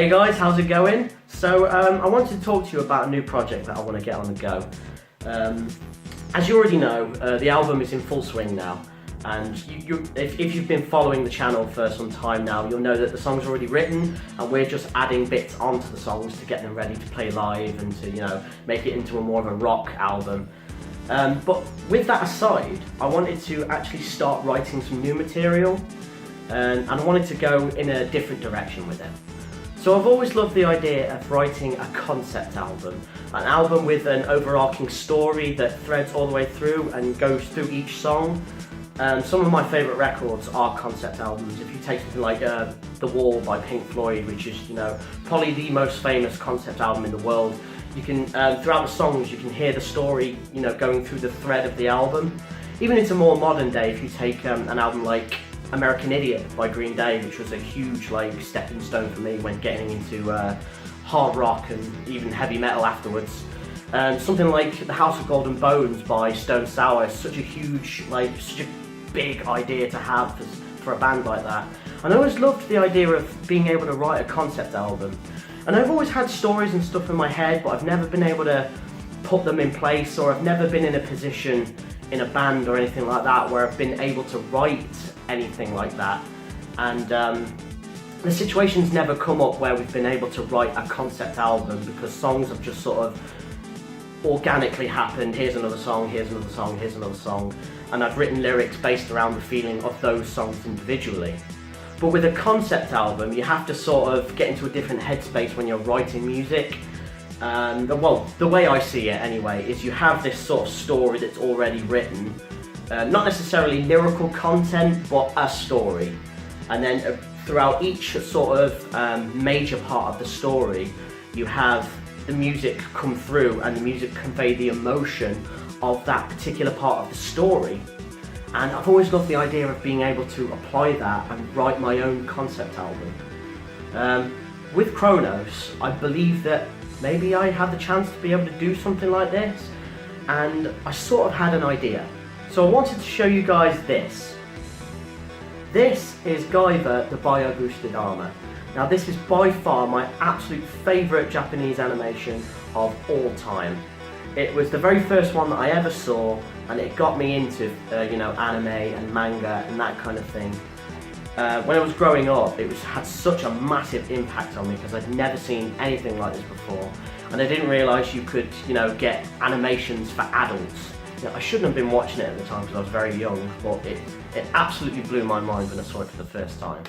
Hey guys, how's it going? So I wanted to talk to you about a new project that I want to get on the go. As you already know, the album is in full swing now, and if you've been following the channel for some time now, you'll know that the song's already written and we're just adding bits onto the songs to get them ready to play live and to make it into more of a rock album. But with that aside, I wanted to actually start writing some new material, and I wanted to go in a different direction with it. So I've always loved the idea of writing a concept album, an album with an overarching story that threads all the way through and goes through each song. Some of my favourite records are concept albums. If you take something like The Wall by Pink Floyd, which is probably the most famous concept album in the world, you can throughout the songs you can hear the story going through the thread of the album. Even into more modern day, if you take an album like American Idiot by Green Day, which was a huge stepping stone for me when getting into hard rock and even heavy metal afterwards. Something like The House of Golden Bones by Stone Sour is such a huge, such a big idea to have for a band like that. And I always loved the idea of being able to write a concept album. And I've always had stories and stuff in my head, but I've never been able to put them in place, or I've never been in a position in a band or anything like that where I've been able to write anything like that. And the situation's never come up where we've been able to write a concept album, because songs have just sort of organically happened. Here's another song, here's another song, here's another song, and I've written lyrics based around the feeling of those songs individually. But with a concept album, you have to sort of get into a different headspace when you're writing music. Well, the way I see it anyway, is you have this sort of story that's already written, not necessarily lyrical content, but a story. And then throughout each sort of major part of the story, you have the music come through, and the music convey the emotion of that particular part of the story. And I've always loved the idea of being able to apply that and write my own concept album. With Chronos, I believe that maybe I had the chance to be able to do something like this, and I sort of had an idea. So I wanted to show you guys this. This is Guyver, the Bio Boosted Armor. Now this is by far my absolute favourite Japanese animation of all time. It was the very first one that I ever saw, and it got me into anime and manga and that kind of thing. When I was growing up, it had such a massive impact on me because I'd never seen anything like this before, and I didn't realise you could get animations for adults. I shouldn't have been watching it at the time because I was very young, but it absolutely blew my mind when I saw it for the first time.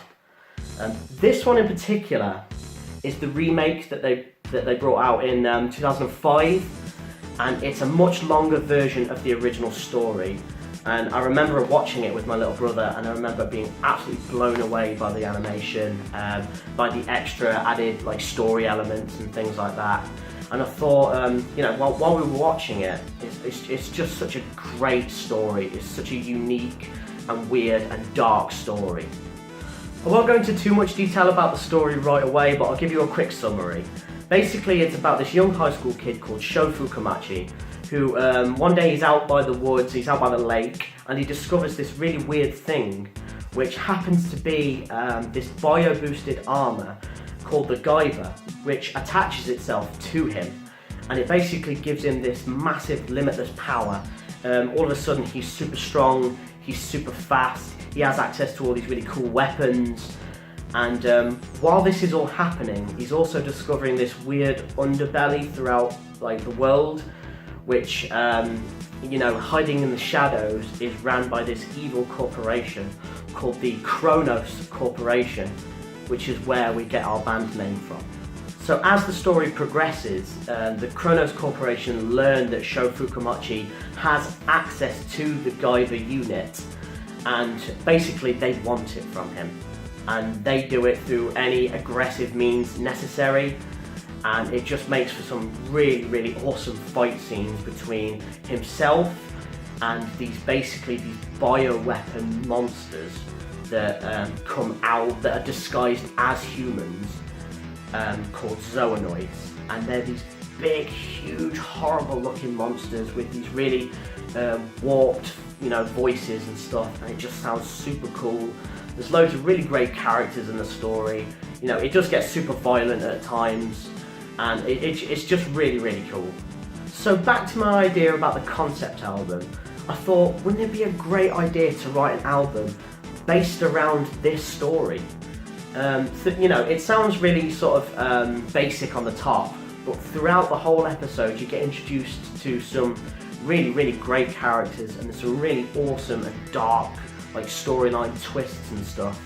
This one in particular is the remake that they brought out in 2005, and it's a much longer version of the original story. And I remember watching it with my little brother, and I remember being absolutely blown away by the animation, by the extra added story elements and things like that. And I thought, while we were watching it, it's just such a great story. It's such a unique and weird and dark story. I won't go into too much detail about the story right away, but I'll give you a quick summary. Basically, it's about this young high school kid called Sho Fukumachi, who one day he's out by the woods, he's out by the lake, and he discovers this really weird thing, which happens to be this bio-boosted armour called the Guyver, which attaches itself to him, and it basically gives him this massive, limitless power. All of a sudden, he's super strong, he's super fast, he has access to all these really cool weapons. And while this is all happening, he's also discovering this weird underbelly throughout the world, which hiding in the shadows is ran by this evil corporation called the Chronos Corporation, which is where we get our band name from. So as the story progresses, the Chronos Corporation learn that Sho Fukumachi has access to the Guyver unit, and basically they want it from him. And they do it through any aggressive means necessary, and it just makes for some really, really awesome fight scenes between himself and these bioweapon monsters that come out, that are disguised as humans, called Zoonoids. And they're these big, huge, horrible looking monsters with these really warped, voices and stuff, and it just sounds super cool. There's loads of really great characters in the story. You know, it just gets super violent at times, and it's just really, really cool. So back to my idea about the concept album. I thought, wouldn't it be a great idea to write an album based around this story? You know, it sounds really sort of basic on the top, but throughout the whole episode you get introduced to some really, really great characters and some really awesome and dark like storyline twists and stuff.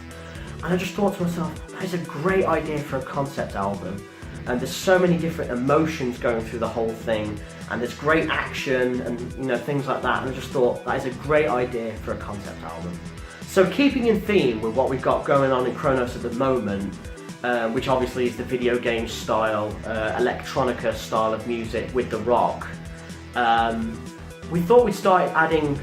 And I just thought to myself, that is a great idea for a concept album. And there's so many different emotions going through the whole thing, and there's great action and, you know, things like that. And I just thought that is a great idea for a concept album. So keeping in theme with what we've got going on in Chronos at the moment, which obviously is the video game style, electronica style of music with the rock, we thought we'd start adding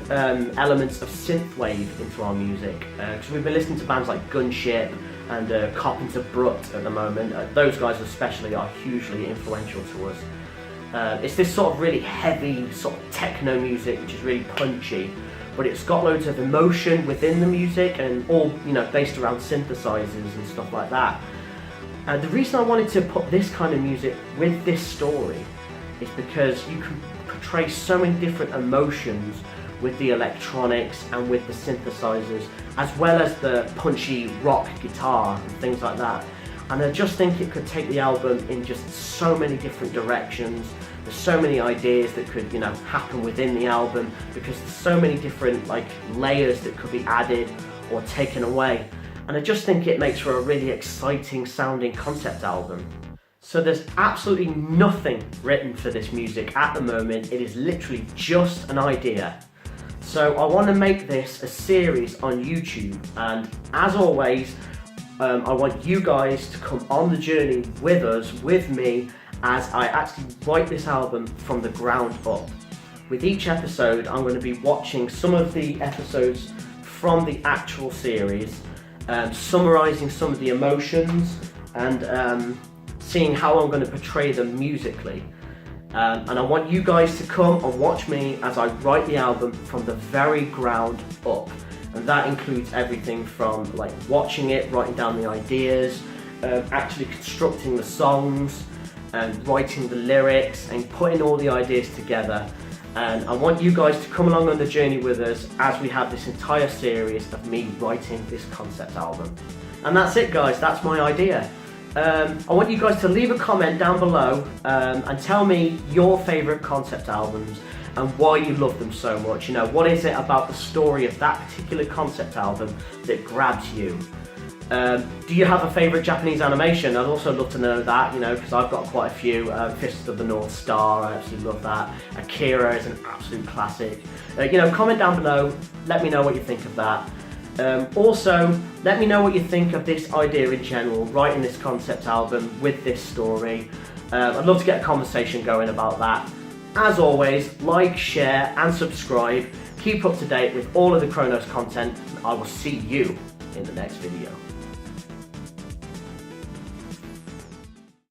elements of synthwave into our music, because we've been listening to bands like Gunship and Carpenter Brut at the moment. Those guys especially are hugely influential to us. It's this sort of really heavy sort of techno music which is really punchy, but it's got loads of emotion within the music and all, you know, based around synthesizers and stuff like that. And the reason I wanted to put this kind of music with this story is because you can portray so many different emotions with the electronics and with the synthesizers, as well as the punchy rock guitar and things like that. And I just think it could take the album in just so many different directions. There's so many ideas that could, you know, happen within the album, because there's so many different like layers that could be added or taken away. And I just think it makes for a really exciting sounding concept album. So there's absolutely nothing written for this music at the moment. It is literally just an idea. So I want to make this a series on YouTube, and as always, I want you guys to come on the journey with us, with me, as I actually write this album from the ground up. With each episode, I'm going to be watching some of the episodes from the actual series, summarising some of the emotions and seeing how I'm going to portray them musically. And I want you guys to come and watch me as I write the album from the very ground up. And that includes everything from like watching it, writing down the ideas, actually constructing the songs, and writing the lyrics and putting all the ideas together. And I want you guys to come along on the journey with us as we have this entire series of me writing this concept album. And that's it, guys, that's my idea. I want you guys to leave a comment down below and tell me your favourite concept albums and why you love them so much. You know, what is it about the story of that particular concept album that grabs you? Do you have a favourite Japanese animation? I'd also love to know that, you know, because I've got quite a few. Fist of the North Star, I absolutely love that. Akira is an absolute classic. You know, comment down below, let me know what you think of that. Also, let me know what you think of this idea in general, writing this concept album with this story. I'd love to get a conversation going about that. As always, like, share and subscribe. Keep up to date with all of the Chronos content. I will see you in the next video.